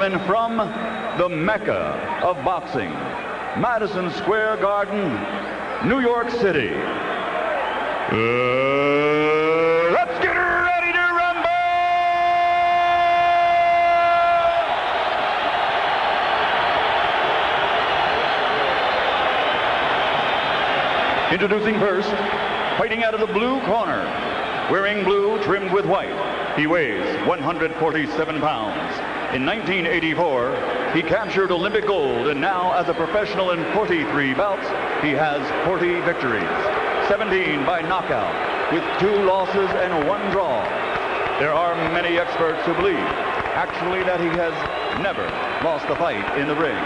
And from the Mecca of boxing, Madison Square Garden, New York City. Let's get ready to rumble! Introducing first, fighting out of the blue corner, wearing blue trimmed with white. He weighs 147 pounds. In 1984, he captured Olympic gold, and now as a professional in 43 bouts, he has 40 victories, 17 by knockout, with 2 losses and 1 draw. There are many experts who believe, actually, that he has never lost a fight in the ring.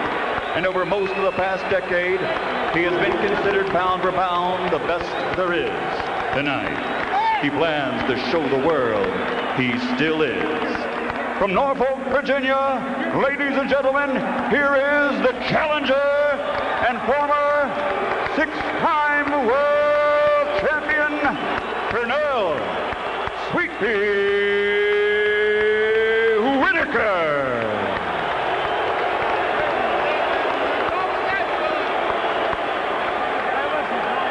And over most of the past decade, he has been considered pound for pound the best there is. Tonight, he plans to show the world he still is. From Norfolk, Virginia, ladies and gentlemen, here is the challenger and former 6-time world champion, PERNELL Whitaker.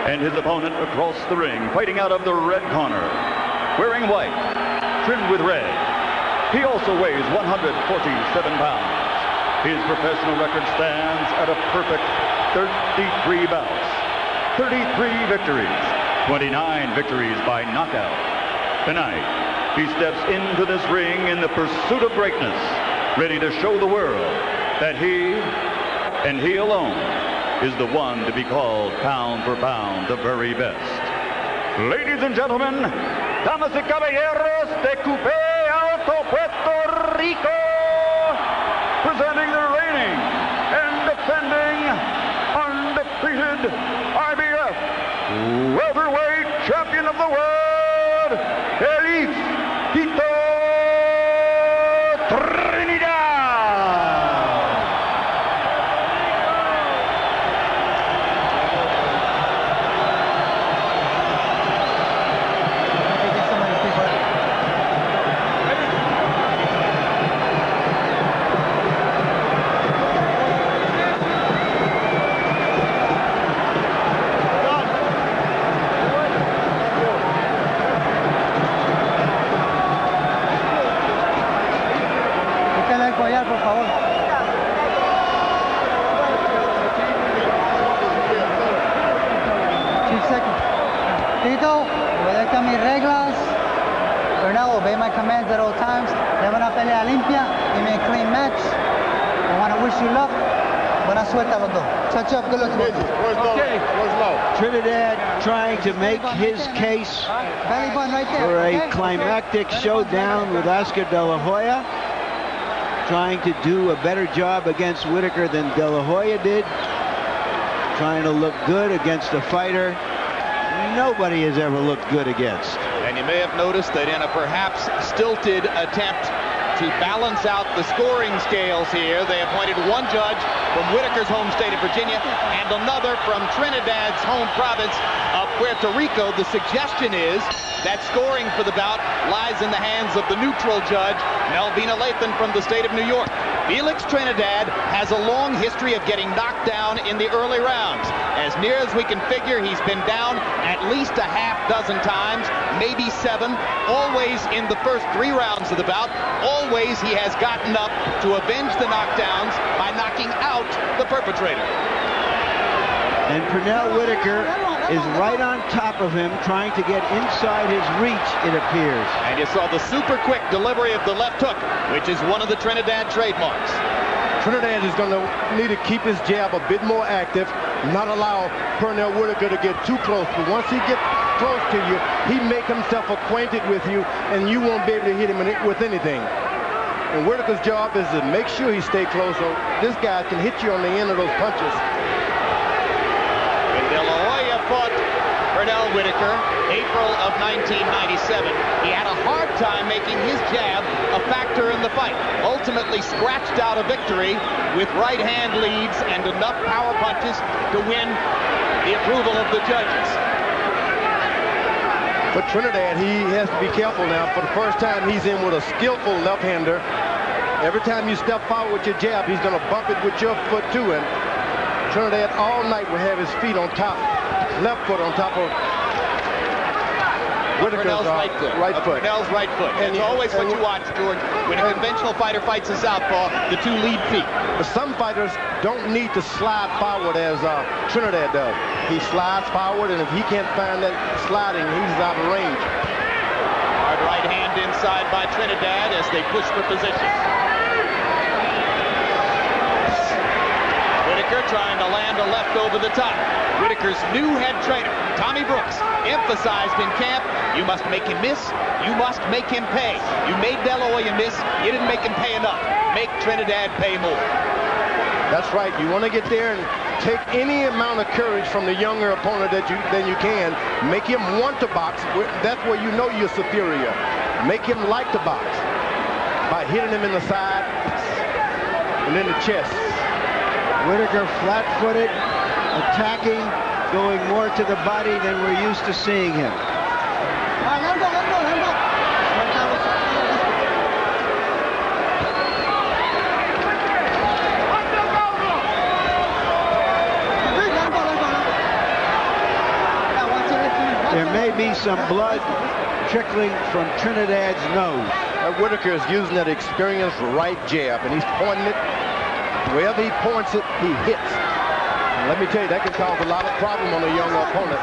And his opponent across the ring, fighting out of the red corner, wearing white, trimmed with red. He also weighs 147 pounds. His professional record stands at a perfect 33 bouts, 33 victories, 29 victories by knockout. Tonight, he steps into this ring in the pursuit of greatness, ready to show the world that he, and he alone, is the one to be called pound for pound the very best. Ladies and gentlemen, damas y caballeros de Coupé Alto, Puerto Rico, presenting the reigning and defending undefeated IBF welterweight champion of the world, Félix Trinidad. Por favor. Tito, obedezca mis reglas. Pernell, obey my commands at all times. Dame una pelea limpia. Give me a clean match. I want to wish you luck. Buena suerte a los dos. Touch up, good luck. Okay. Trinidad trying to make his case for a climactic showdown with Oscar De La Hoya. Trying to do a better job against Whitaker than De La Hoya did. Trying to look good against a fighter nobody has ever looked good against. And you may have noticed that in a perhaps stilted attempt to balance out the scoring scales here, they appointed one judge from Whitaker's home state of Virginia and another from Trinidad's home province of Puerto Rico. The suggestion is that scoring for the bout lies in the hands of the neutral judge, Melvina Lathan from the state of New York. Felix Trinidad has a long history of getting knocked down in the early rounds. As near as we can figure, he's been down at least a half dozen times, maybe 7, always in the first 3 rounds of the bout. Always he has gotten up to avenge the knockdowns by knocking out the perpetrator. And PERNELL Whitaker is right on top of him, trying to get inside his reach, it appears. And you saw the super quick delivery of the left hook, which is one of the Trinidad trademarks. Trinidad is going to need to keep his jab a bit more active, not allow PERNELL Whitaker to get too close. But once he gets close to you, he make himself acquainted with you, and you won't be able to hit him with anything. And Whitaker's job is to make sure he stay close so this guy can hit you on the end of those punches. De La Hoya fought PERNELL Whitaker April of 1997. He had a hard time making his jab a factor in the fight. Ultimately scratched out a victory with right hand leads and enough power punches to win the approval of the judges. For Trinidad, he has to be careful now. For the first time, he's in with a skillful left-hander. Every time you step forward with your jab, he's going to bump it with your foot too. And Trinidad all night will have his feet on top, left foot on top of Pernell's right foot. Pernell's right foot. And it's always what you watch, George. When a conventional fighter fights a southpaw, the two lead feet. But some fighters don't need to slide forward as Trinidad does. He slides forward, and if he can't find that sliding, he's out of range. Hard right hand inside by Trinidad as they push for position. Whitaker trying to land a left over the top. Whitaker's new head trainer, Tommy Brooks, emphasized in camp, you must make him miss, you must make him pay. You made De La Hoya miss, you didn't make him pay enough. Make Trinidad pay more. That's right. You want to get there and take any amount of courage from the younger opponent that you can. Make him want to box. That's where you know you're superior. Make him like to box by hitting him in the side and in the chest. Whitaker flat-footed, attacking, going more to the body than we're used to seeing him. There may be some blood trickling from Trinidad's nose. Whitaker is using that experienced right jab, and he's pointing it. Wherever he points it, he hits. And let me tell you, that can cause a lot of problem on a young opponent.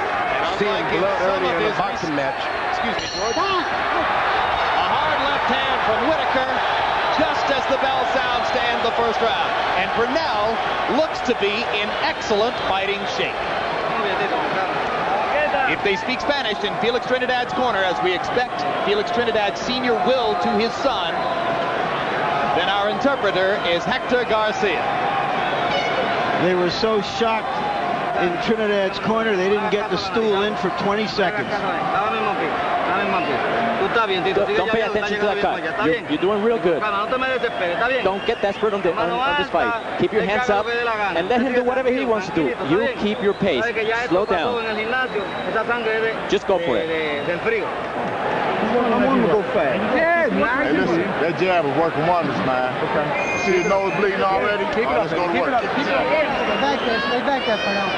Seeing blood earlier in a boxing match. Excuse me, George. A hard left hand from Whitaker, just as the bell sounds to end the first round. And Pernell looks to be in excellent fighting shape. If they speak Spanish in Félix Trinidad's corner, as we expect Félix Trinidad Sr. will to his son, then our interpreter is Hector Garcia. They were so shocked in Trinidad's corner, they didn't get the stool in for 20 seconds. Don't pay attention to that cut. You're doing real good. Don't get desperate on this fight. Keep your hands up and let him do whatever he wants to do. You keep your pace. Slow down. Just go for it. I'm going to go fast. Hey, listen, that jab is working wonders, man. Okay. See his nose bleeding already? Keep it up. Let's go to work. Stay back there for now.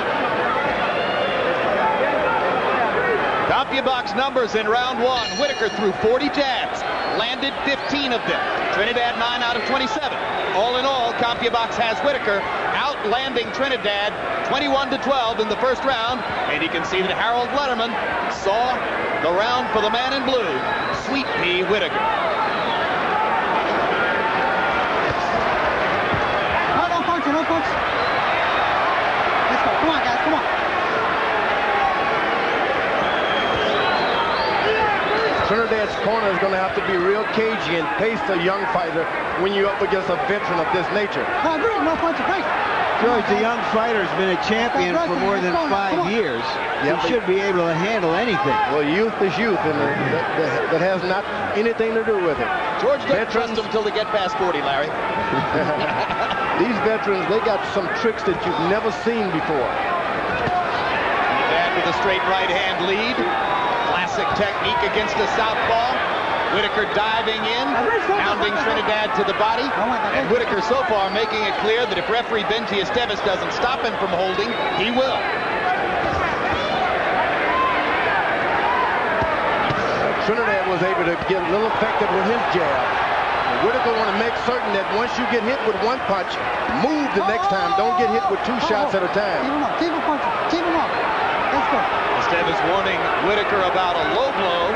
CompuBox numbers in round one. Whitaker threw 40 jabs, landed 15 of them. Trinidad 9 out of 27. All in all, CompuBox has Whitaker outlanding Trinidad 21-12 in the first round. And you can see that Harold Letterman saw the round for the man in blue, Sweet Pea Whitaker. No punch, no punch. Let's go. Come on, guys, come on. Trinidad's corner is going to have to be real cagey and pace the young fighter when you're up against a veteran of this nature. No punch, right. George, the young fighter's been a champion for more than 5 years. He should be able to handle anything. Well, youth is youth, and that has not anything to do with it. George, don't trust them until they get past 40, Larry. These veterans, they got some tricks that you've never seen before. Trinidad with a straight right hand lead. Classic technique against the southpaw. Whitaker diving in, pounding Trinidad to the body. And Whitaker so far making it clear that if referee Benji Esteves doesn't stop him from holding, he will. Trinidad was able to get a little effective with his jab. Whitaker want to make certain that once you get hit with one punch, move the next time. Don't get hit with 2 shots at a time. Keep him up, keep him punching, keep him up. Let's go. Esteves warning Whitaker about a low blow.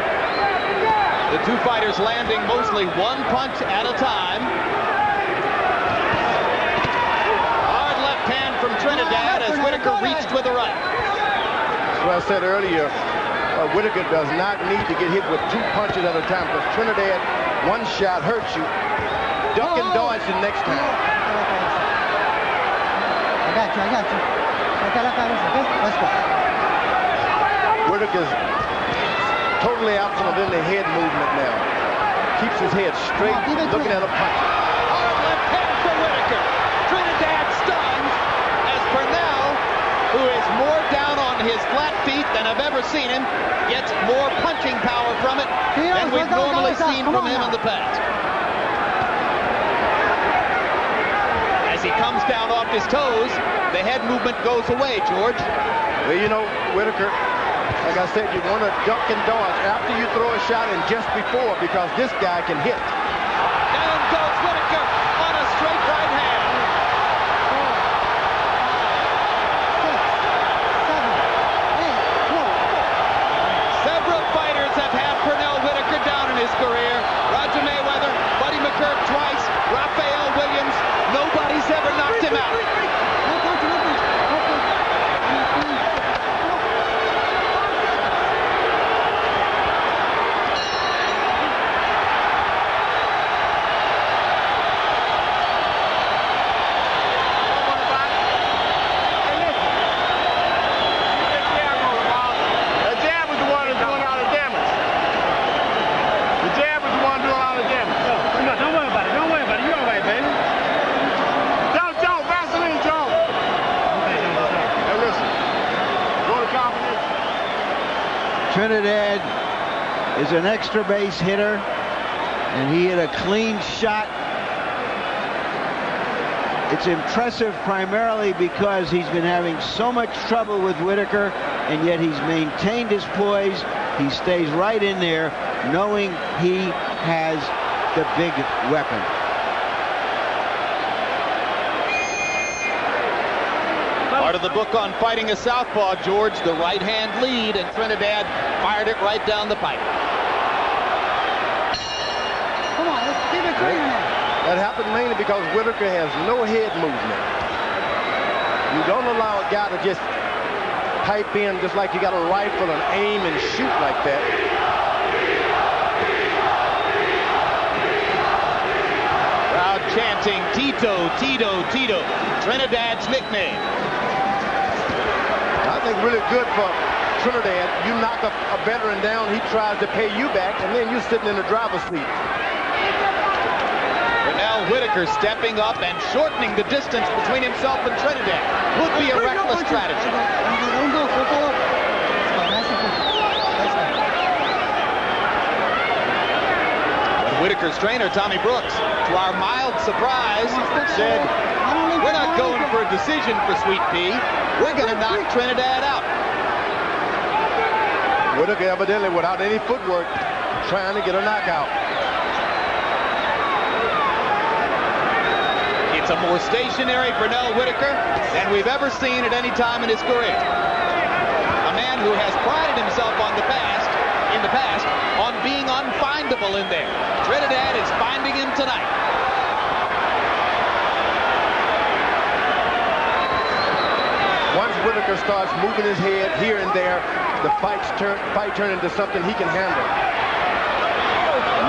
The two fighters landing mostly 1 punch at a time. Hard left hand from Trinidad as Whitaker reached with a right. That's what I said earlier. Whitaker does not need to get hit with 2 punches at a time, because Trinidad, 1 shot hurts you. Duck and dodge the next time. I got you. Let's go. Whitaker's totally absent of any head movement now. Keeps his head straight, looking at a punch. Hard left hand for Whitaker. Trinidad stunned as Pernell, who is more down on his flat feet than I've ever seen him, gets more punching power from it than we've normally seen from him in the past. he comes down off his toes, the head movement goes away, George. Well, you know, Whitaker, like I said, you want to duck and dodge after you throw a shot and just before, because this guy can hit. Down goes Whitaker on a straight right hand. 6, 7, 8, 12. Several fighters have had Pernell Whitaker down in his career. Roger Mayweather, Buddy McCurk twice, Raphael Williams. Nobody's ever knocked him out. Trinidad is an extra base hitter, and he hit a clean shot. It's impressive primarily because he's been having so much trouble with Whitaker, and yet he's maintained his poise. He stays right in there, knowing he has the big weapon. Part of the book on fighting a southpaw, George, the right-hand lead, and Trinidad fired it right down the pipe. Come on, let's keep it clean now. That happened mainly because Whitaker has no head movement. You don't allow a guy to just pipe in just like you got a rifle and aim and shoot like that. Crowd chanting, Tito, Tito, Tito, Trinidad's nickname. I think really good for Trinidad. You knock a veteran down, he tries to pay you back, and then you're sitting in the driver's seat. Pernell Whitaker stepping up and shortening the distance between himself and Trinidad. Would be a reckless strategy. But Whitaker's trainer, Tommy Brooks, to our mild surprise, said, "We're not going for a decision for Sweet Pea. We're going to knock Trinidad out." Whitaker evidently without any footwork trying to get a knockout. It's a more stationary Pernell Whitaker than we've ever seen at any time in his career. A man who has prided himself in the past, on being unfindable in there. Trinidad is finding him tonight. Once Whitaker starts moving his head here and there, the fight turn into something he can handle.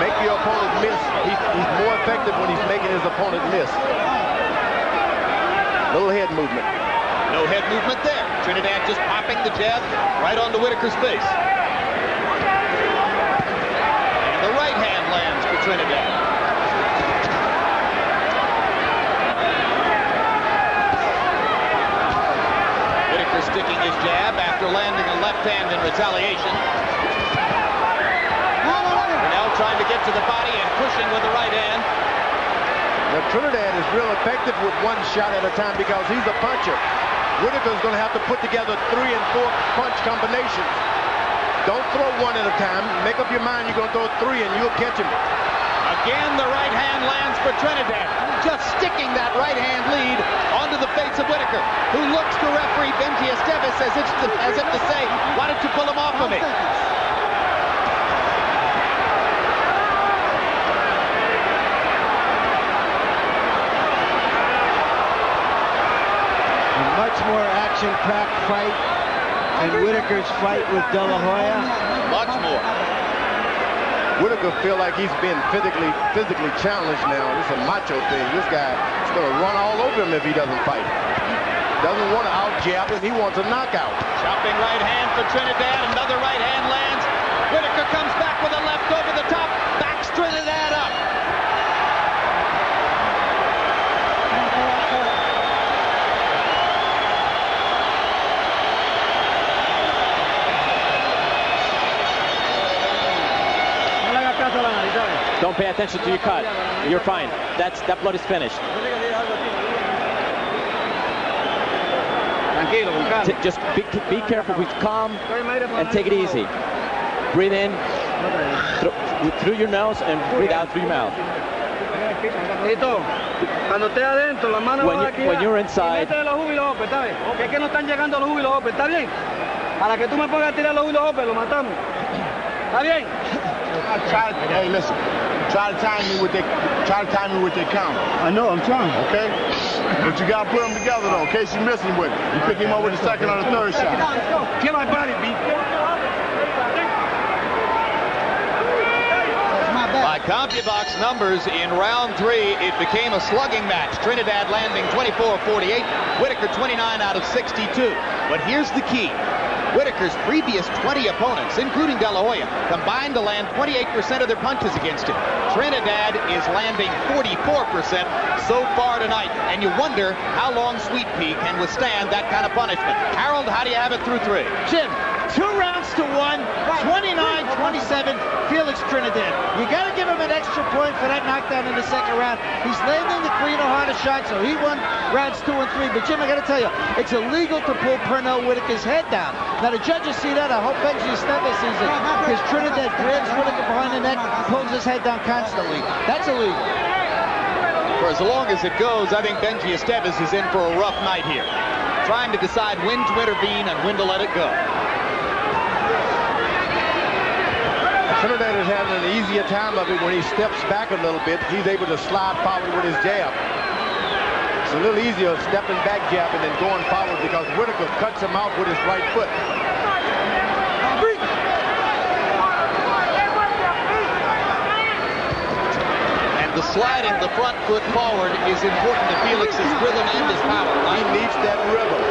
Make your opponent miss. He's more effective when he's making his opponent miss. Little head movement. No head movement there. Trinidad just popping the jab right onto Whitaker's face. And the right hand lands for Trinidad. Whitaker sticking his jab after landing a left hand in retaliation. Pernell trying to get to the body and pushing with the right hand. Now, Trinidad is real effective with one shot at a time because he's a puncher. Whitaker's going to have to put together 3 and 4 punch combinations. Don't throw one at a time. Make up your mind you're going to throw 3 and you'll catch him. Again, the right hand lands for Trinidad. Just sticking that right hand lead onto the face of Whitaker, who looks to referee Benji Esteves as if to say, "Why don't you pull him off of me?" Much more action-packed fight than Whitaker's fight with De La Hoya. Much more. Whitaker feel like he's been physically challenged now. It's a macho thing. This guy is going to run all over him if he doesn't fight. Doesn't want to out-jab him. He wants a knockout. Chopping right hand for Trinidad. Another right hand lands. Whitaker comes back with a left over the top. Backs Trinidad up. Don't pay attention to your cut. You're fine. That blood is finished. Just be careful, be calm, and take it easy. Breathe in through your nose and breathe out through your mouth. When you're inside, hey, listen. Try to time me with their counter. I know, I'm trying. Okay? But you gotta put them together though, in case you miss him with it. You pick him up with the second or the third shot. Get my body beat. By CompuBox numbers, in round 3, it became a slugging match. Trinidad landing 24-48, Whitaker 29 out of 62. But here's the key. Whitaker's previous 20 opponents, including De La Hoya, combined to land 28% of their punches against him. Trinidad is landing 44% so far tonight, and you wonder how long Sweet Pea can withstand that kind of punishment. Harold, how do you have it through 3? Jim, 2 rounds to 1, 29-27, Félix Trinidad. You got to give him an extra point for that knockdown in the second round. He's landing the cleaner, harder shot, so he won rounds 2 and 3. But Jim, I got to tell you, it's illegal to pull Pernell Whitaker's head down. Now the judges see that. I hope Benji Esteves sees it, because Trinidad grabs Whitaker behind the neck, pulls his head down constantly. That's illegal. For as long as it goes, I think Benji Esteves is in for a rough night here, trying to decide when to intervene and when to let it go. Trinidad is having an easier time of it when he steps back a little bit. He's able to slide forward with his jab. It's a little easier stepping back jabbing than going forward because Whitaker cuts him out with his right foot. And the sliding the front foot forward is important to Felix's rhythm and his power, right? He needs that rhythm.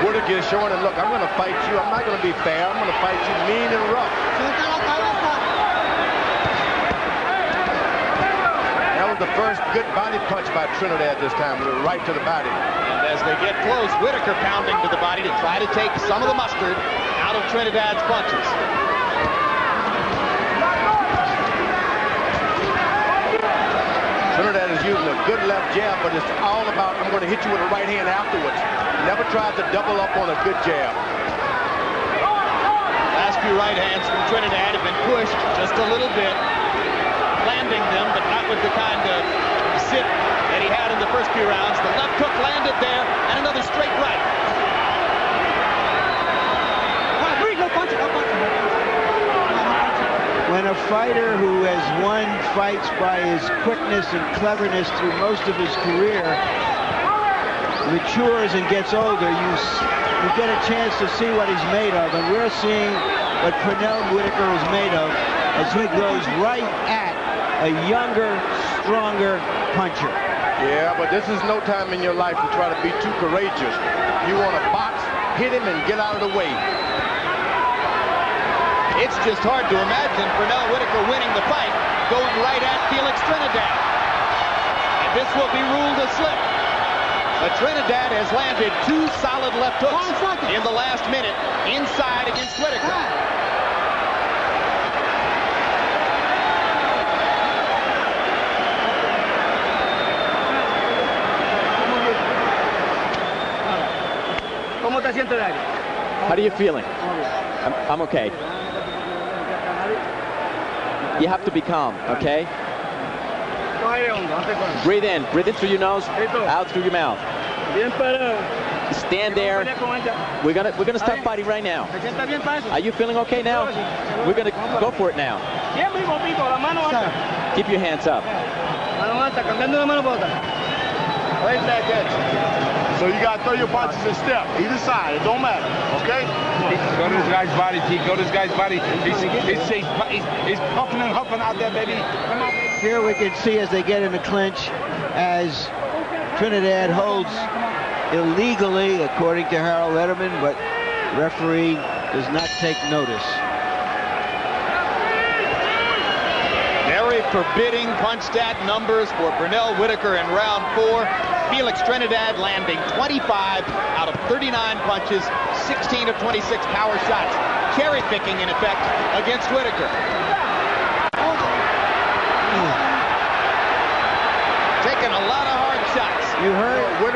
Whitaker is showing him, look, I'm going to fight you. I'm not going to be fair. I'm going to fight you mean and rough. That was the first good body punch by Trinidad this time, with a right to the body. And as they get close, Whitaker pounding to the body to try to take some of the mustard out of Trinidad's punches. Trinidad is using a good left jab, but it's all about, I'm going to hit you with a right hand afterwards. Never tried to double up on a good jab. Last few right hands from Trinidad have been pushed just a little bit, landing them, but not with the kind of sit that he had in the first few rounds. The left hook landed there, and another straight right. When a fighter who has won fights by his quickness and cleverness through most of his career matures and gets older, you get a chance to see what he's made of, and we're seeing what Pernell Whitaker is made of as he goes right at a younger, stronger puncher. Yeah, but this is no time in your life to try to be too courageous. You want to box, hit him, and get out of the way. It's just hard to imagine Pernell Whitaker winning the fight, going right at Félix Trinidad. And this will be ruled a slip. But Trinidad has landed 2 solid left hooks in the last minute inside against Whitaker. how are you feeling? I'm okay. You have to be calm, okay? Breathe in through your nose, out through your mouth. Stand there. We're gonna stop fighting right now. Are you feeling okay now? We're gonna go for it now. Keep your hands up. So you got to throw your punches and step. Either side. It don't matter. Okay? Go to this guy's body, T. Go to this guy's body. He's puffing and huffing out there, baby. Come on. Here we can see as they get in the clinch, as Trinidad holds illegally, according to Harold Letterman, but referee does not take notice. Very forbidding punch stat numbers for Pernell Whitaker in round 4. Félix Trinidad landing 25 out of 39 punches, 16 of 26 power shots, cherry picking in effect against Whitaker.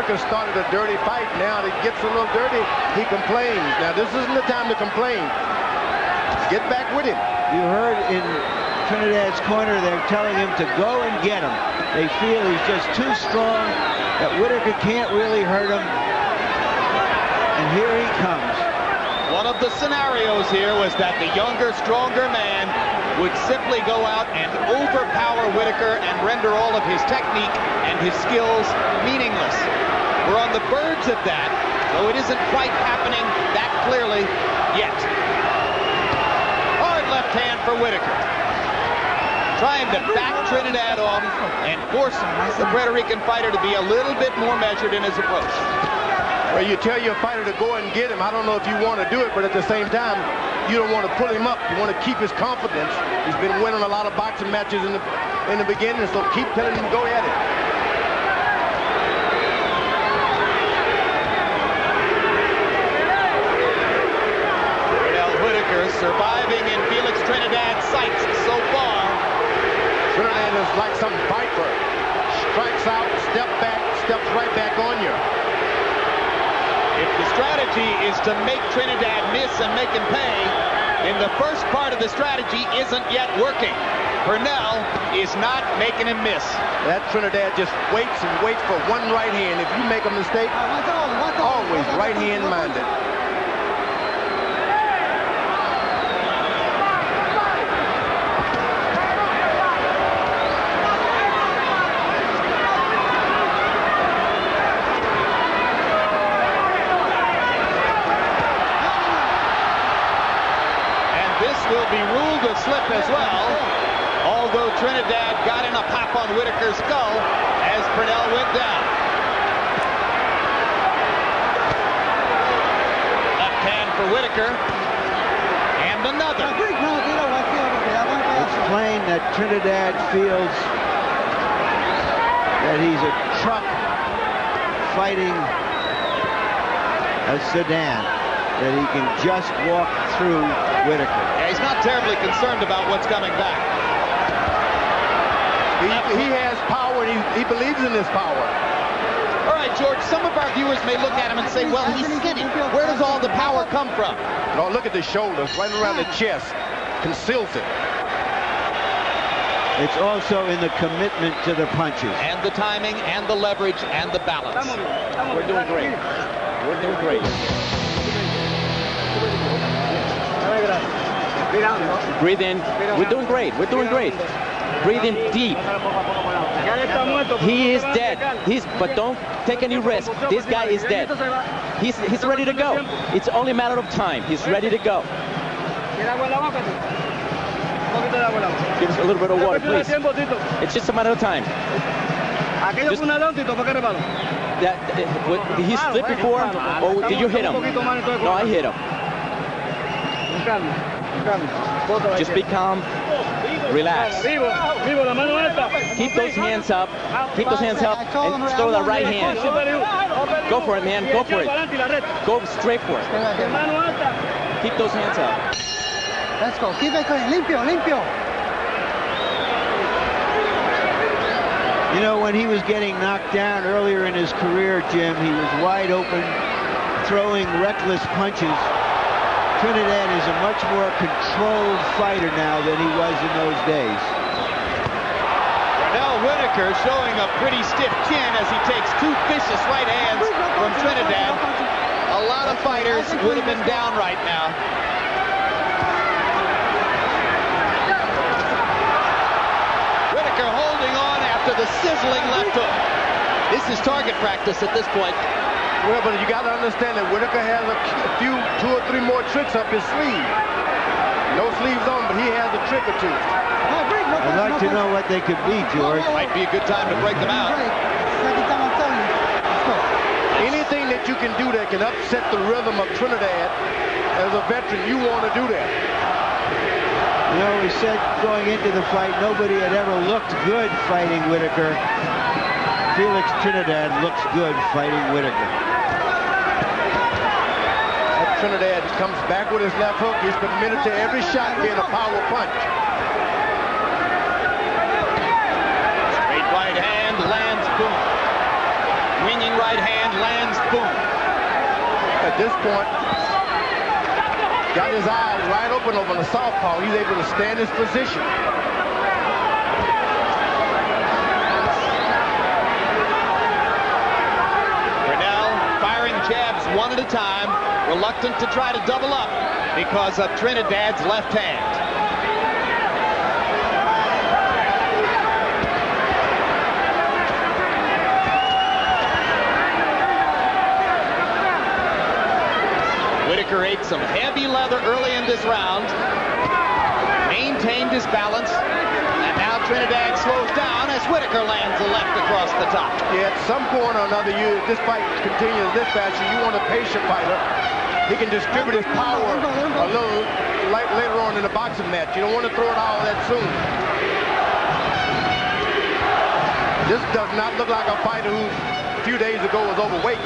Whitaker started a dirty fight. Now it gets a little dirty, he complains. Now this isn't the time to complain. Get back with him. You heard in Trinidad's corner, they're telling him to go and get him. They feel he's just too strong, that Whitaker can't really hurt him. And here he comes. One of the scenarios here was that the younger, stronger man would simply go out and overpower Whitaker and render all of his technique and his skills meaningless. We're on the verge of that, though it isn't quite happening that clearly yet. Hard left hand for Whitaker. Trying to back Trinidad off and force the Puerto Rican fighter to be a little bit more measured in his approach. Well, you tell your fighter to go and get him. I don't know if you want to do it, but at the same time, you don't want to pull him up. You want to keep his confidence. He's been winning a lot of boxing matches in the beginning, so keep telling him to go at it. Pernell Whitaker surviving in Félix Trinidad's sights so far. Trinidad is like some viper. Strikes out, step back, steps right back on you. If the strategy is to make Trinidad miss and make him pay, then the first part of the strategy isn't yet working. Pernell is not making him miss. That Trinidad just waits and waits for one right hand. If you make a mistake, always right hand minded. Will be ruled a slip as well, although Trinidad got in a pop on Whitaker's skull as Pernell went down. Left hand for Whitaker, and another. It's plain that Trinidad feels that he's a truck fighting a sedan, that he can just walk through Whitaker. Yeah, he's not terribly concerned about what's coming back. He has power, and he believes in his power. All right, George, some of our viewers may look at him and say, well, he's skinny. Where does all the power come from? Oh, look at the shoulders, right around the chest. Conceals it. It's also in the commitment to the punches. And the timing, and the leverage, and the balance. We're doing great. We're doing great. Breathe in. We're doing great. We're doing great. Breathe in deep. He is dead. But don't take any risk. This guy is dead. He's ready to go. It's only a matter of time. He's ready to go. Give us a little bit of water, please. It's just a matter of time. Just, he slipped before, or did you hit him? No, I hit him. Just be calm, relax. Keep those hands up. Keep those hands up and throw the right hand. Go for it, man. Go for it. Go straight for it. Keep those hands up. Let's go. Keep it clean. Limpio, limpio. You know, when he was getting knocked down earlier in his career, Jim, he was wide open, throwing reckless punches. Trinidad is a much more controlled fighter now than he was in those days. Pernell Whitaker showing a pretty stiff chin as he takes two vicious right hands from Trinidad. A lot of fighters would have been down right now. Whitaker holding on after the sizzling left hook. This is target practice at this point. Well, but you got to understand that Whitaker has a few, 2 or 3 more tricks up his sleeve. No sleeves on, but he has a trick or two. I'd like to know what they could be, George. Might be a good time to break them out. Second time I'm telling you. Let's go. Anything that you can do that can upset the rhythm of Trinidad, as a veteran, you want to do that. You know, we said going into the fight, nobody had ever looked good fighting Whitaker. Félix Trinidad looks good fighting Whitaker. Trinidad comes back with his left hook. He's committed to every shot being a power punch. Straight right hand lands, boom. Winging right hand point, got his eyes wide open over the southpaw. He's able to stand his position. Pernell firing jabs one at a time, reluctant to try to double up because of Trinidad's left hand. Whitaker ate some heavy leather early in this round, maintained his balance, and now Trinidad slows down as Whitaker lands a left across the top. Yeah, at some point or another, this fight continues this fashion. You want a patient fighter. He can distribute his power a little later on in the boxing match. You don't want to throw it all that soon. This does not look like a fighter who a few days ago was overweight.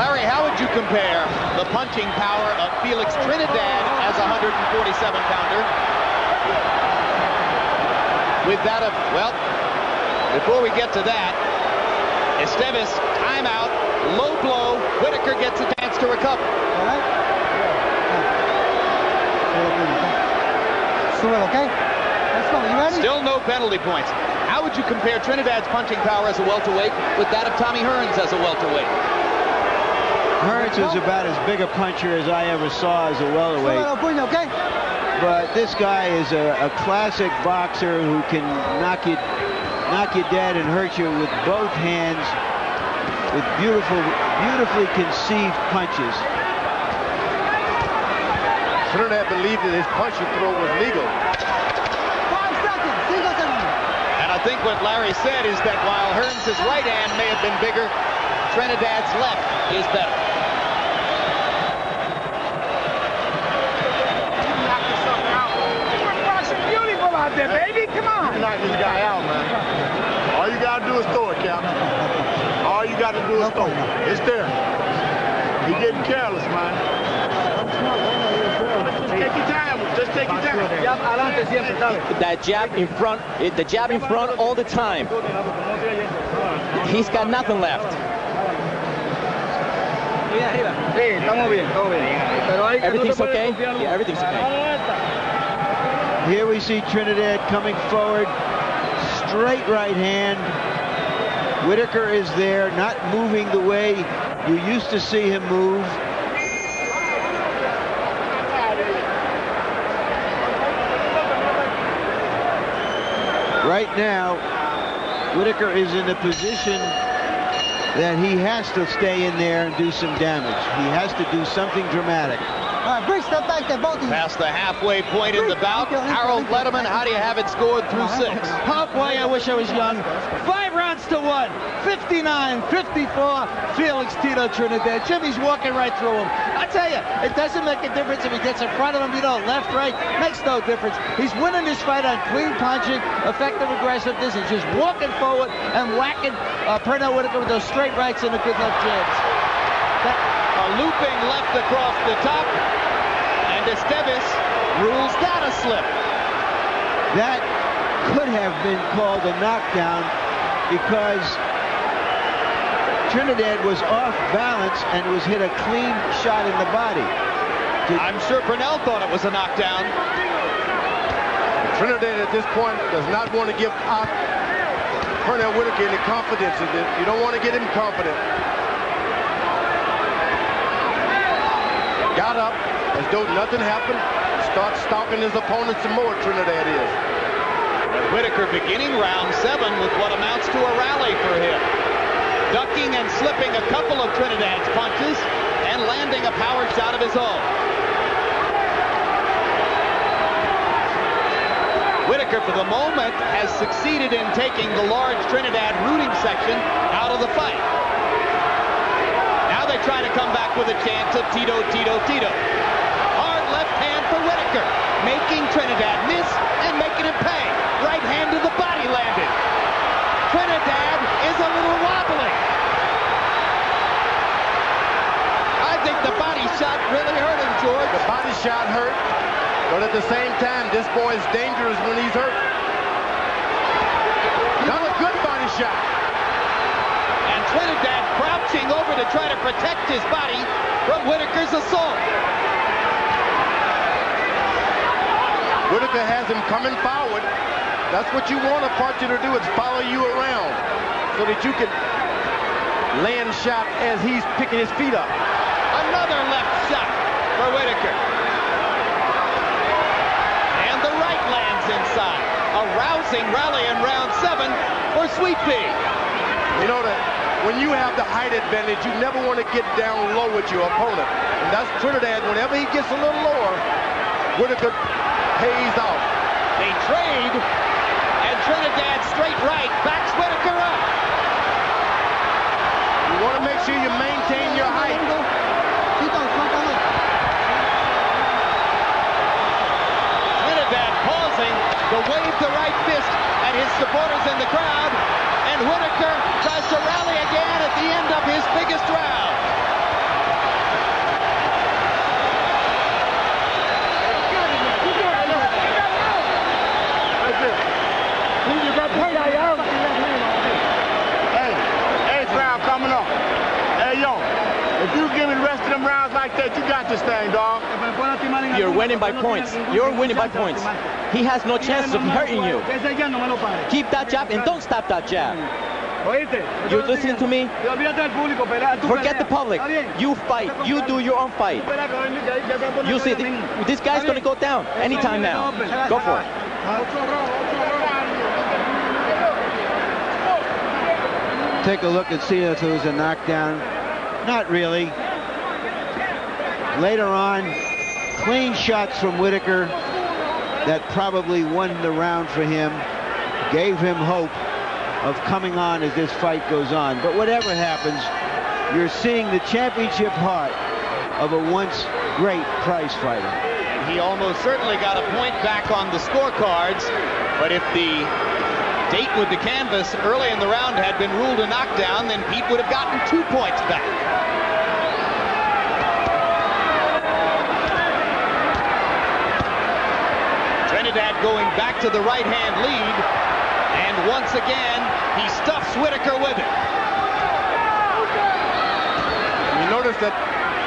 Larry, how would you compare the punching power of Felix Trinidad as a 147-pounder with that of, well, before we get to that, Esteves, timeout, low blow, Whitaker gets a chance to recover. All right. Okay. Let's go. You ready? Still no penalty points. How would you compare Trinidad's punching power as a welterweight with that of Tommy Hearns as a welterweight? Hearns was about as big a puncher as I ever saw as a welterweight. Okay. But this guy is a classic boxer who can knock you dead and hurt you with both hands with beautifully conceived punches. Trinidad believed that his punch and throw was legal. 5 seconds. Single second. And I think what Larry said is that while Hearns' right hand may have been bigger, Trinidad's left is better. Beautiful out there, baby. Come on. You knock this guy out, man. All you got to do is throw it, Captain. All you got to do is throw it. It's there. You're getting careless, man. Take your time. Just take your time. That jab in front, the jab in front all the time. He's got nothing left. Everything's okay? Yeah, everything's okay. Here we see Trinidad coming forward, straight right hand. Whitaker is there, not moving the way you used to see him move. Right now, Whitaker is in a position that he has to stay in there and do some damage. He has to do something dramatic. All right, bring step back there, both of you. Past the halfway point in the bout, Harold Letterman, how do you have it scored through 6? Oh boy, I wish I was young. 5 rounds to 1. 59-54, Felix Tito Trinidad. Jimmy's walking right through him. I tell you, it doesn't make a difference if he gets in front of him, left, right, makes no difference. He's winning this fight on clean punching, effective aggressiveness. He's just walking forward and whacking Pernell Whitaker with those straight rights and the good left jabs. A looping left across the top, and Esteves rules that a slip. That could have been called a knockdown because Trinidad was off balance and was hit a clean shot in the body. I'm sure Pernell thought it was a knockdown. Trinidad at this point does not want to give Pernell Whitaker any confidence in it. You don't want to get him confident. Got up as though nothing happened. Starts stalking his opponent some more, Trinidad is. And Whitaker beginning round 7 with what amounts to a rally for him. Ducking and slipping a couple of Trinidad's punches and landing a power shot of his own. Whitaker, for the moment, has succeeded in taking the large Trinidad rooting section out of the fight. Now they try to come back with a chance of Tito. Hard left hand for Whitaker, making Trinidad miss and making him pay. Right hand to the body landed. Trinidad is a little wobbly. I think the body shot really hurt him, George. The body shot hurt, but at the same time, this boy is dangerous when he's hurt. Not a good body shot. And Trinidad propped reaching over to try to protect his body from Whitaker's assault. Whitaker has him coming forward. That's what you want a partner to do, is follow you around so that you can land shot as he's picking his feet up. Another left shot for Whitaker. And the right lands inside. A rousing rally in round 7 for Sweet Pea. You know that when you have the height advantage, you never want to get down low with your opponent. And that's Trinidad. Whenever he gets a little lower, Whitaker pays off. They trade, and Trinidad straight right backs Whitaker up. You want to make sure you maintain your height. Trinidad pausing to wave the right fist at his supporters in the crowd, and Whitaker tries to rally again at the end of his biggest round. Hey, crowd coming up. Hey, yo, if you give me the rest of them rounds like that, you got this thing, dog. You're winning by points. You're winning by points. He has no chance of hurting you. Keep that jab and don't stop that jab. You're listening to me? Forget the public. You fight. You do your own fight. You see, this guy's going to go down anytime now. Go for it. Take a look and see if it was a knockdown. Not really. Later on, clean shots from Whitaker that probably won the round for him, gave him hope of coming on as this fight goes on. But whatever happens, you're seeing the championship heart of a once great prize fighter. He almost certainly got a point back on the scorecards, but if the date with the canvas early in the round had been ruled a knockdown, then Pete would have gotten 2 points back. Trinidad going back to the right-hand lead, and once again, he stuffs Whitaker with it. You notice that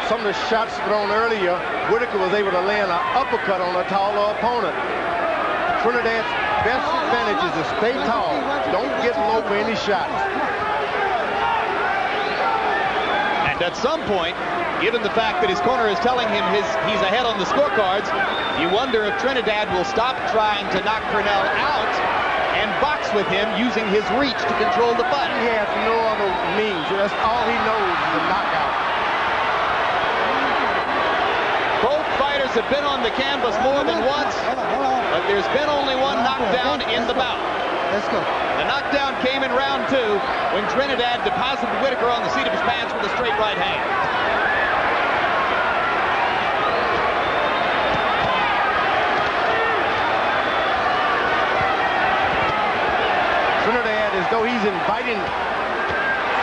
some of the shots thrown earlier, Whitaker was able to land an uppercut on a taller opponent. Trinidad's best advantage is to stay tall. Don't get low for any shots. And at some point, given the fact that his corner is telling him he's ahead on the scorecards, you wonder if Trinidad will stop trying to knock Pernell out and box with him using his reach to control the fight. He has no other means. That's all he knows is a knockout. Both fighters have been on the canvas more than once, but there's been only one knockdown in the bout. Let's go. The knockdown came in round 2 when Trinidad deposited Whitaker on the seat of his pants with a straight right hand. Trinidad, as though he's inviting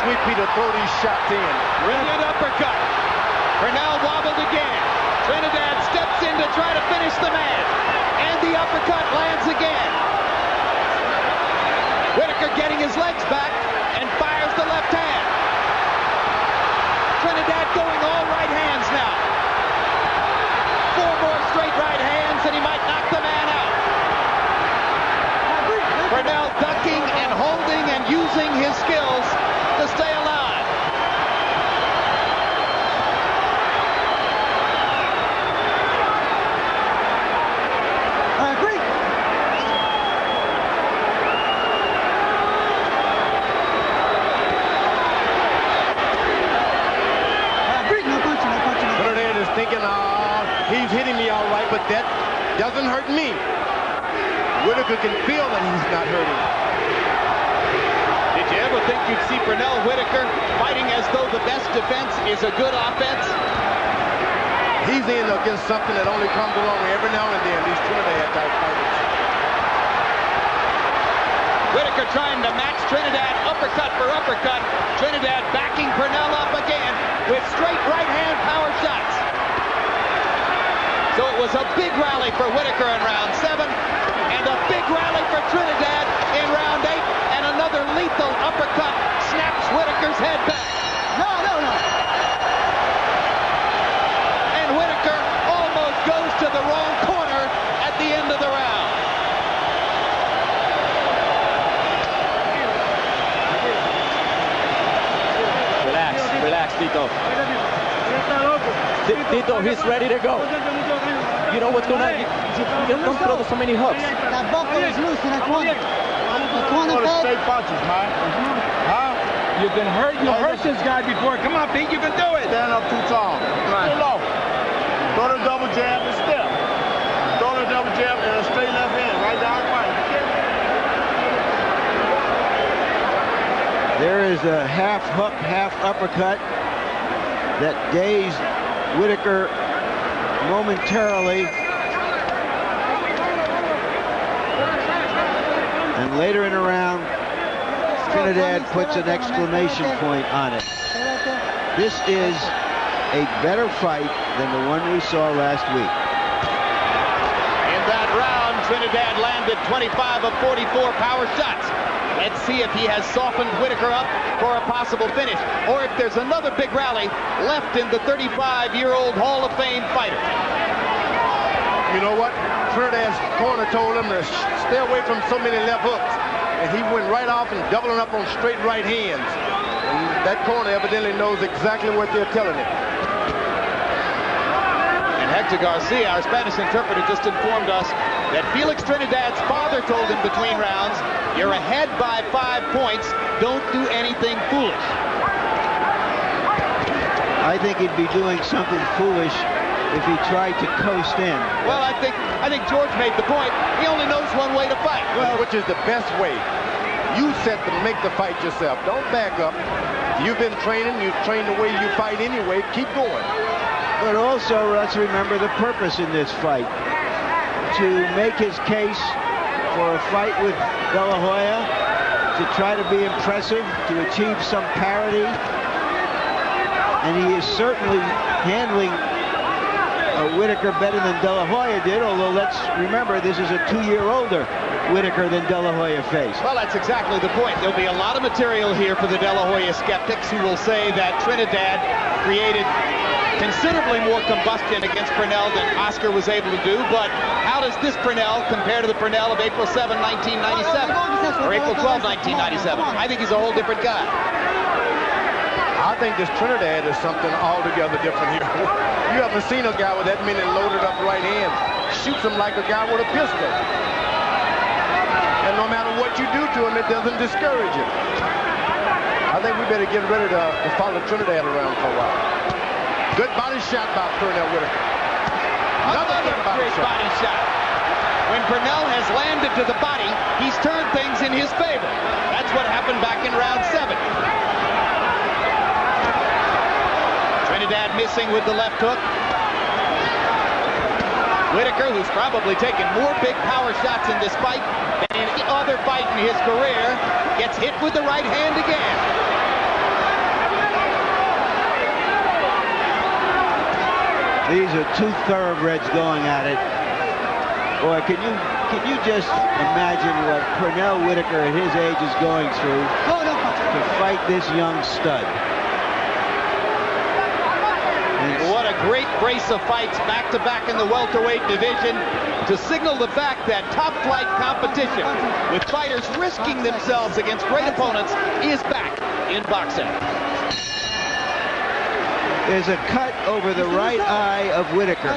Sweet Pea to throw these shots in. Brilliant uppercut. Pernell wobbled again. Trinidad steps in to try to finish the man. And the uppercut lands again. Whitaker getting his legs back and fires the left hand. Trinidad going all right hands now. 4 more straight right hands and he might knock the man out. Pernell ducking and holding and using his skills to stay alive. Thinking, he's hitting me all right, but that doesn't hurt me. Whitaker can feel that he's not hurting. Did you ever think you'd see Pernell Whitaker fighting as though the best defense is a good offense? He's in against something that only comes along every now and then, these Trinidad-type fighters. Whitaker trying to match Trinidad uppercut for uppercut. Trinidad backing Pernell up again with straight right-hand power shots. So it was a big rally for Whitaker in round 7, and a big rally for Trinidad in round 8, and another lethal uppercut snaps Whitaker's head back. himself. Tito, he's ready to go. You know what's going on? Don't throw so many hooks. That buckle is loose in the corner. The corner pad. Straight punches, man. Huh? You've been hurt. You hurt this guy before. Come on, Pete. You can do it. Stand up too tall. Too low. Throw the double jab and step. Throw the double jab and a straight left hand. Right down the right. There is a half hook, half uppercut that dazed Whitaker momentarily. And later in the round, Trinidad puts an exclamation point on it. This is a better fight than the one we saw last week. In that round, Trinidad landed 25 of 44 power shots. Let's see if he has softened Whitaker up for a possible finish, or if there's another big rally left in the 35-year-old Hall of Fame fighter. You know what? Trinidad's corner told him to stay away from so many left hooks, and he went right off and doubling up on straight right hands. And that corner evidently knows exactly what they're telling him. And Hector Garcia, our Spanish interpreter, just informed us that Felix Trinidad's father told him between rounds, "You're ahead by 5 points. Don't do anything foolish." I think he'd be doing something foolish if he tried to coast in. Well, I think George made the point. He only knows one way to fight. Well, which is the best way. You set to make the fight yourself. Don't back up. You've been training. You train the way you fight anyway. Keep going. But also, let's remember the purpose in this fight. To make his case for a fight with De La Hoya, to try to be impressive, to achieve some parity. And he is certainly handling Whitaker better than De La Hoya did, although let's remember this is a 2-year older Whitaker than De La Hoya faced. Well, that's exactly the point. There'll be a lot of material here for the De La Hoya skeptics who will say that Trinidad created considerably more combustion against Pernell than Oscar was able to do, but how does this Pernell compare to the Pernell of April 7, 1997, or April 12, 1997? I think he's a whole different guy. I think this Trinidad is something altogether different here. You haven't seen a guy with that many loaded up right hands. Shoots him like a guy with a pistol. And no matter what you do to him, it doesn't discourage him. I think we better get ready to follow Trinidad around for a while. Good body shot by Pernell Whitaker. Another great body shot. When Pernell has landed to the body, he's turned things in his favor. That's what happened back in round 7. Trinidad missing with the left hook. Whitaker, who's probably taken more big power shots in this fight than in any other fight in his career, gets hit with the right hand again. These are two thoroughbreds going at it. Boy, can you just imagine what Pernell Whitaker at his age is going through to fight this young stud? What a great brace of fights back-to-back in the welterweight division to signal the fact that top-flight competition with fighters risking themselves against great opponents is back in boxing. There's a cut over the right eye of Whitaker.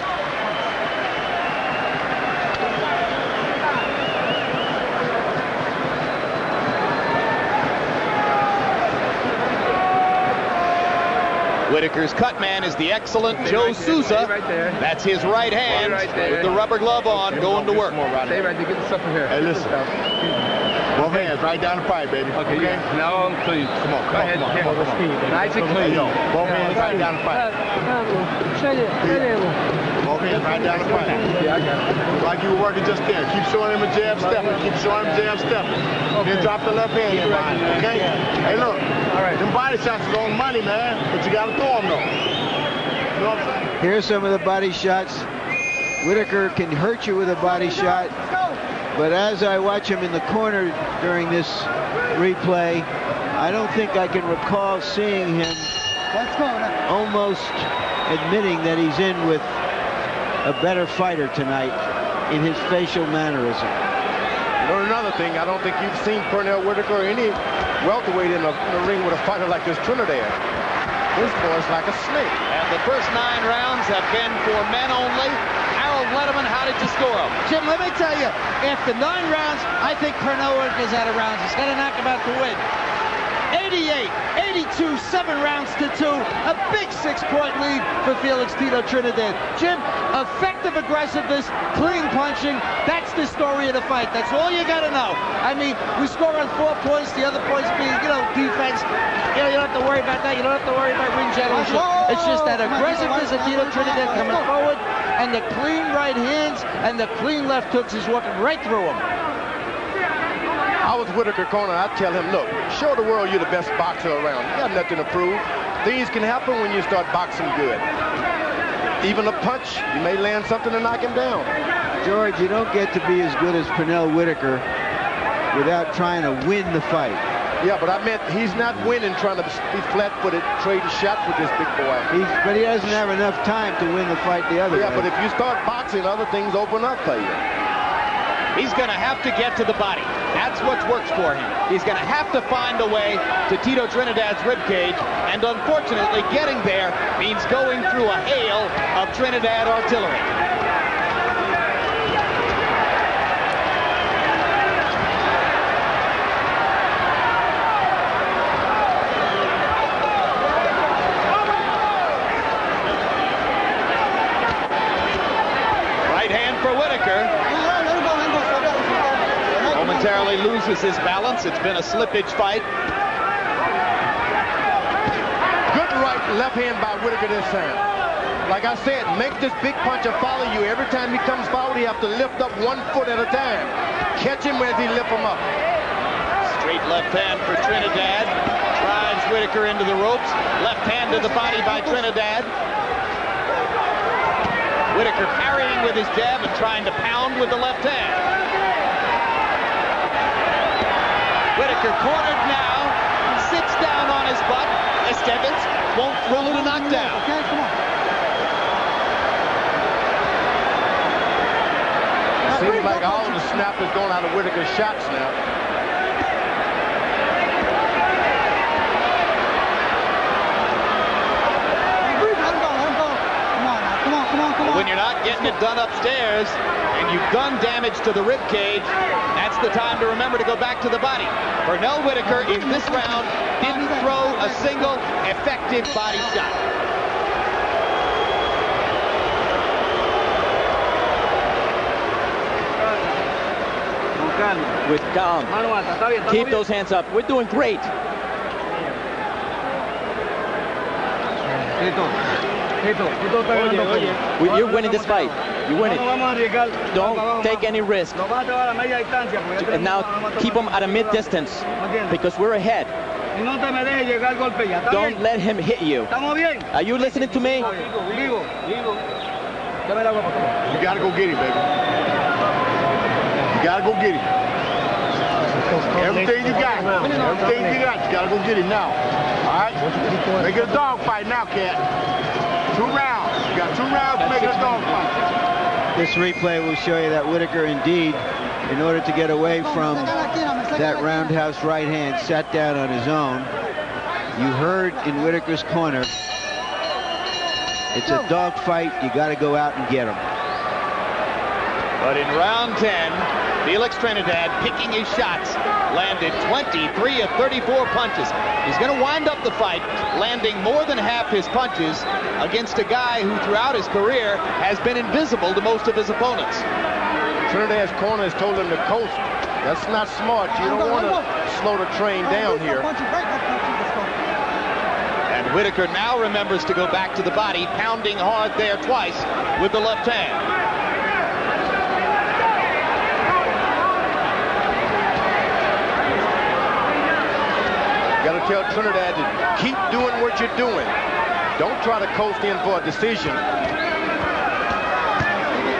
Whitaker's cut man is the excellent Joe Souza. That's his right hand with the rubber glove on, going to work. Stay right there, get the stuff from here. Hey, listen. Both hands right down the pipe, baby. Okay? Now I'm clean. Come on, come on, come on. Nice and clean. Both hands right down the pipe. Both hands right down the pipe. Yeah, I got it. Like you were working just there. Keep showing him a jab stepping. Keep showing him jab stepping. Then drop the left hand in behind, okay? Hey, look. All right. Them body shots is on money, man. But you got to throw them, though. You know what I'm saying? Here's some of the body shots. Whitaker can hurt you with a body shot. But as I watch him in the corner during this replay, I don't think I can recall seeing him almost admitting that he's in with a better fighter tonight in his facial mannerism. You know, another thing, I don't think you've seen Pernell Whitaker or any welterweight in the ring with a fighter like this Trinidad. This boy's like a snake. And the first 9 rounds have been for men only. Harold Letterman, how did you score him? Jim, let me tell you, after 9 rounds, I think Pernell Whitaker's out of rounds. He's got to knock him out to win. 88, 82, 7 rounds to 2. A big 6-point lead for Félix Trinidad. Jim, effective aggressiveness, clean punching. That's the story of the fight. That's all you got to know. I mean, we score on 4 points, the other points being, defense. You don't have to worry about that. You don't have to worry about ring generalship. It's just that aggressiveness of Trinidad coming forward, and the clean right hands and the clean left hooks is walking right through him. I was Whitaker corner. I'd tell him, look, show the world you're the best boxer around. You got nothing to prove. Things can happen when you start boxing good. Even a punch, you may land something and knock him down. George, you don't get to be as good as Pernell Whitaker without trying to win the fight. Yeah, but I meant he's not winning trying to be flat-footed, trading shots with this big boy. But he doesn't have enough time to win the fight the other way. Yeah, but if you start boxing, other things open up for you. He's going to have to get to the body. That's what works for him. He's going to have to find a way to Tito Trinidad's ribcage, and unfortunately, getting there means going through a hail of Trinidad artillery. Right hand for Whitaker. Momentarily loses his balance. It's been a slippage fight. Good right, left hand by Whitaker this time. Like I said, make this big puncher follow you. Every time he comes forward, you have to lift up 1 foot at a time. Catch him as he lift him up. Straight left hand for Trinidad. Drives Whitaker into the ropes. Left hand to the body by Trinidad. Whitaker parrying with his jab and trying to pound with the left hand. Whitaker cornered now, sits down on his butt. Estevez won't throw the knockdown. Okay, come on. Seems like all the snap is going out of Whitaker's shots now. When you're not getting it done upstairs and you've done damage to the rib cage, that's the time to remember to go back to the body. Pernell Whitaker in this round didn't throw a single effective body shot. With calm. Keep those hands up. We're doing great. You're winning this fight. You win it. Don't take any risk. And now keep him at a mid-distance because we're ahead. Don't let him hit you. Are you listening to me? You gotta go get him, baby. You gotta go get him. Everything you got. Everything you got, you gotta go get him now. All right? Make it a dog fight now, cat. 2 rounds. You got 2 rounds to make it a dog fight. This replay will show you that Whitaker indeed, in order to get away from that roundhouse right hand, sat down on his own. You heard in Whitaker's corner, it's a dog fight. You got to go out and get him. But in round 10, Félix Trinidad picking his shots, landed 23 of 34 punches. He's going to wind up the fight landing more than half his punches against a guy who throughout his career has been invisible to most of his opponents. Trinidad's corner has told him to coast. That's not smart. You don't want to slow the train down here. And Whitaker now remembers to go back to the body, pounding hard there twice with the left hand. Got to tell Trinidad to keep doing what you're doing. Don't try to coast in for a decision.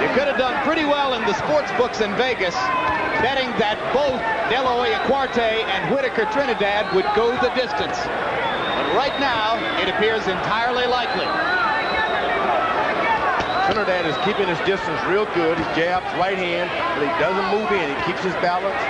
You could have done pretty well in the sports books in Vegas, betting that both De La Hoya Cuarte and Whitaker Trinidad would go the distance. But right now, it appears entirely likely. Trinidad is keeping his distance real good. He jabs right hand, but he doesn't move in. He keeps his balance.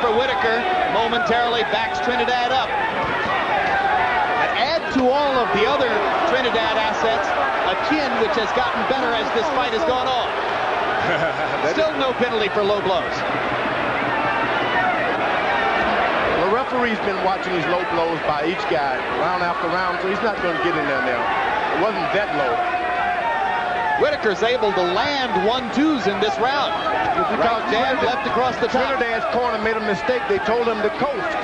for Whitaker. Momentarily backs Trinidad up. And add to all of the other Trinidad assets a chin which has gotten better as this fight has gone on. Still no penalty for low blows. The referee's been watching these low blows by each guy round after round, so he's not going to get in there now. It wasn't that low. Whitaker's able to land 1-2s in this round. Right jab, left across the top. Trinidad's corner made a mistake. They told him to coast.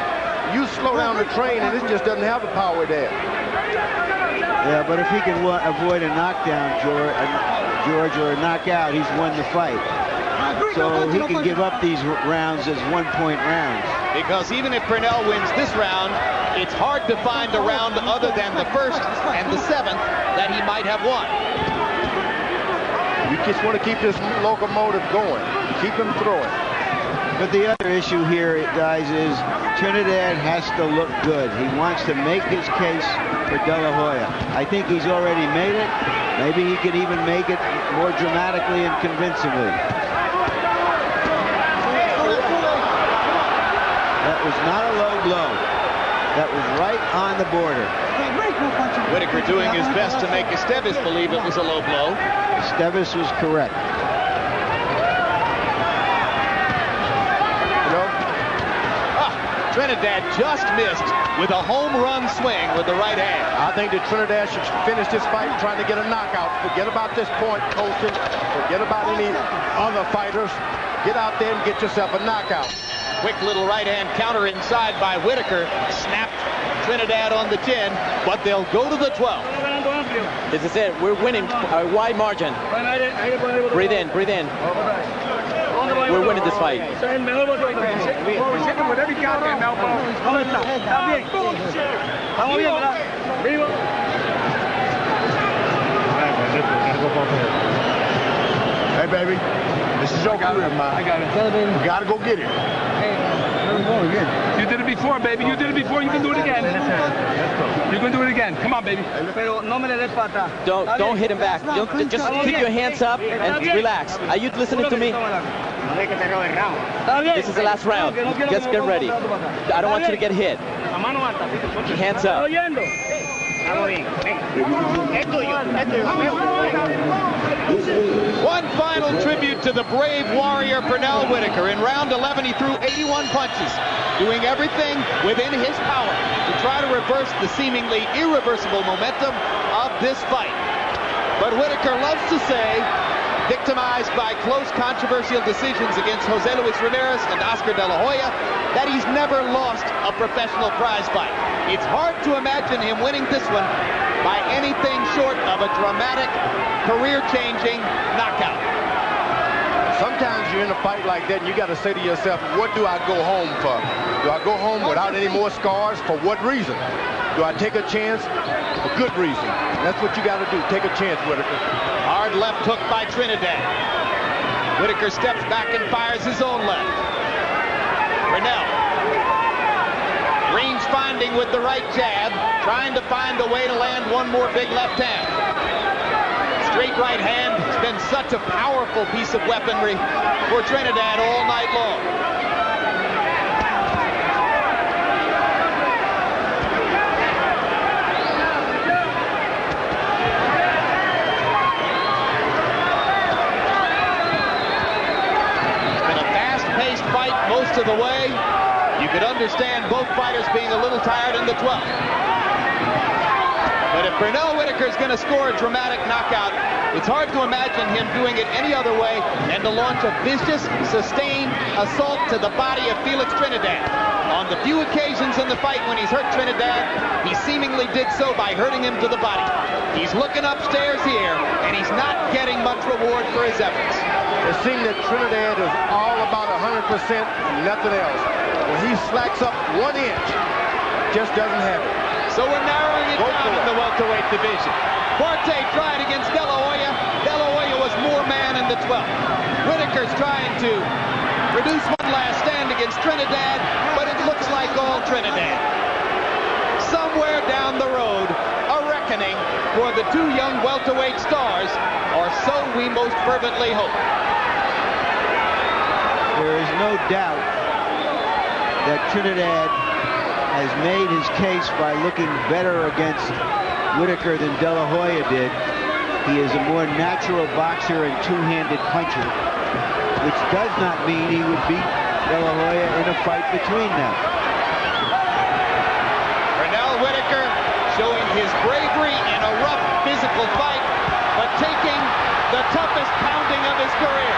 You slow down the train, and it just doesn't have the power there. Yeah, but if he can avoid a knockdown, George, or a knockout, he's won the fight. So he can give up these rounds as one-point rounds. Because even if Pernell wins this round, it's hard to find a round other than the first and the seventh that he might have won. You just want to keep this locomotive going. Keep him throwing. But the other issue here, guys, is Trinidad has to look good. He wants to make his case for De La Hoya. I think he's already made it. Maybe he can even make it more dramatically and convincingly. That was not a low blow. That was right on the border. Whitaker doing his best to make Esteves believe it was a low blow. Esteves was correct. Trinidad just missed with a home run swing with the right hand. I think that Trinidad should finish this fight trying to get a knockout. Forget about this point coaching. Forget about any other fighters. Get out there and get yourself a knockout. Quick little right hand counter inside by Whitaker. Snapped Trinidad on the chin, but they'll go to the 12th. This is it. We're winning a wide margin. Breathe in, breathe in. We're winning this fight. Hey, baby, this is your career, man. I got it. You gotta go get it. You did it before, baby. You did it before. You can do it again. You can do it again. Come on, baby. Don't hit him back. Just keep your hands up and relax. Are you listening to me? This is the last round. Just get ready. I don't want you to get hit. Hands up. One final tribute to the brave warrior Pernell Whitaker. In round 11, he threw 81 punches, doing everything within his power to try to reverse the seemingly irreversible momentum of this fight. But Whitaker loves to say, victimized by close controversial decisions against Jose Luis Ramirez and Oscar De La Hoya, that he's never lost a professional prize fight. It's hard to imagine him winning this one by anything short of a dramatic, career-changing knockout. Sometimes you're in a fight like that and you got to say to yourself, what do I go home for? Do I go home without any more scars? For what reason? Do I take a chance? A good reason. That's what you got to do. Take a chance, Whitaker. Hard left hook by Trinidad. Whitaker steps back and fires his own left. Pernell. Range finding with the right jab, trying to find a way to land one more big left hand. Straight right hand has been such a powerful piece of weaponry for Trinidad all night long. It's been a fast-paced fight most of the way. You could understand both fighters being a little tired in the 12th. But if Pernell Whitaker is going to score a dramatic knockout, it's hard to imagine him doing it any other way than to launch a vicious, sustained assault to the body of Félix Trinidad. On the few occasions in the fight when he's hurt Trinidad, he seemingly did so by hurting him to the body. He's looking upstairs here, and he's not getting much reward for his efforts. It seems that Trinidad is all about 100% and nothing else. When he slacks up 1 inch, just doesn't have it. So we're narrowing it down in the welterweight division. Forte tried against De La Hoya. De La Hoya was more man in the 12th. Whitaker's trying to produce one last stand against Trinidad, but it looks like all Trinidad. Somewhere down the road, a reckoning for the two young welterweight stars, or so we most fervently hope. There is no doubt that Trinidad has made his case by looking better against Whitaker than De La Hoya did. He is a more natural boxer and two-handed puncher, which does not mean he would beat De La Hoya in a fight between them. PERNELL WHITAKER showing his bravery in a rough physical fight, but taking the toughest pounding of his career.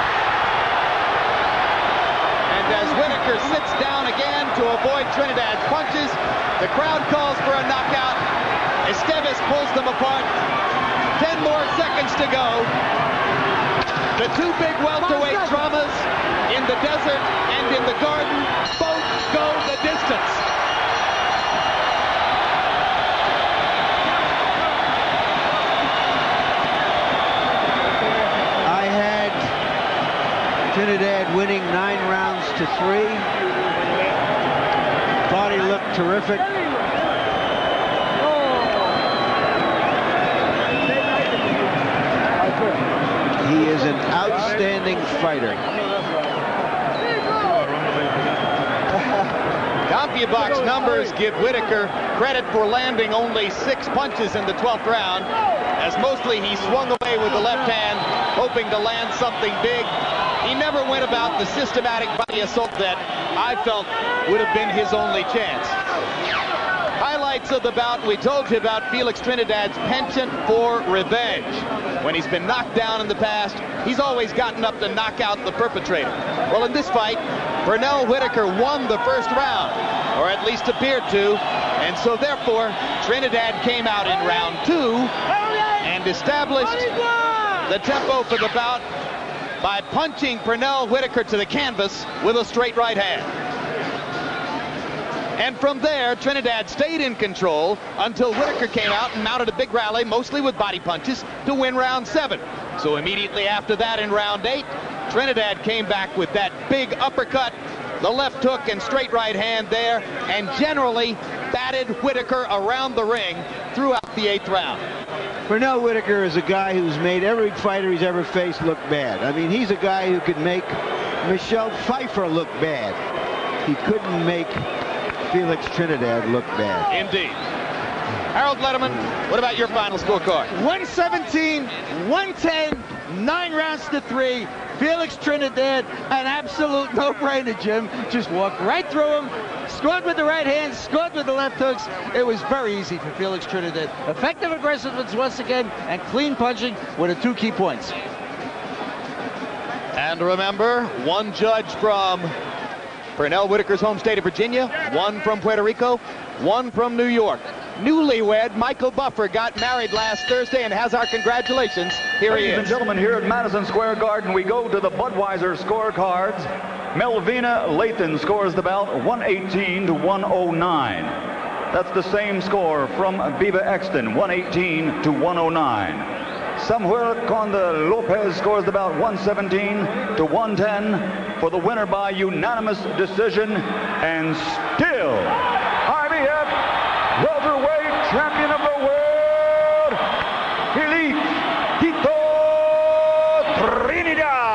And as Whitaker sits down again to avoid Trinidad's punches, the crowd calls for a knockout. Esteves pulls them apart. 10 more seconds to go. The two big welterweight dramas in the desert and in the garden both go the distance. I had Trinidad winning 9 rounds to 3. Thought he looked terrific. He is an outstanding fighter. CompuBox numbers give Whitaker credit for landing only 6 punches in the 12th round, as mostly he swung away with the left hand, hoping to land something big. He never went about the systematic body assault that I felt would have been his only chance. Highlights of the bout, we told you about Felix Trinidad's penchant for revenge. When he's been knocked down in the past, he's always gotten up to knock out the perpetrator. Well, in this fight, PERNELL WHITAKER won the first round, or at least appeared to, and so therefore, Trinidad came out in round 2 and established the tempo for the bout by punching PERNELL WHITAKER to the canvas with a straight right hand. And from there, Trinidad stayed in control until Whitaker came out and mounted a big rally, mostly with body punches, to win round 7. So immediately after that, in round 8, Trinidad came back with that big uppercut, the left hook and straight right hand there, and generally batted Whitaker around the ring throughout the 8th round. PERNELL WHITAKER is a guy who's made every fighter he's ever faced look bad. I mean, he's a guy who could make Michelle Pfeiffer look bad. He couldn't make Felix Trinidad look bad. Indeed. Harold Letterman, what about your final scorecard? 117, 110, 9 rounds to 3. Felix Trinidad, an absolute no-brainer, Jim. Just walked right through him, scored with the right hand, scored with the left hooks. It was very easy for Felix Trinidad. Effective aggressiveness once again, and clean punching were the 2 key points. And remember, 1 judge from PERNELL WHITAKER's home state of Virginia, 1 from Puerto Rico, 1 from New York. Newlywed Michael Buffer got married last Thursday and has our congratulations. Here he is. Ladies and gentlemen, here at Madison Square Garden, we go to the Budweiser scorecards. Melvina Lathan scores the bout 118 to 109. That's the same score from Biba Exton, 118 to 109. Samuel Conde Lopez scores the bout 117 to 110 for the winner by unanimous decision, and still IBF welterweight champion of the world, Felix Trinidad.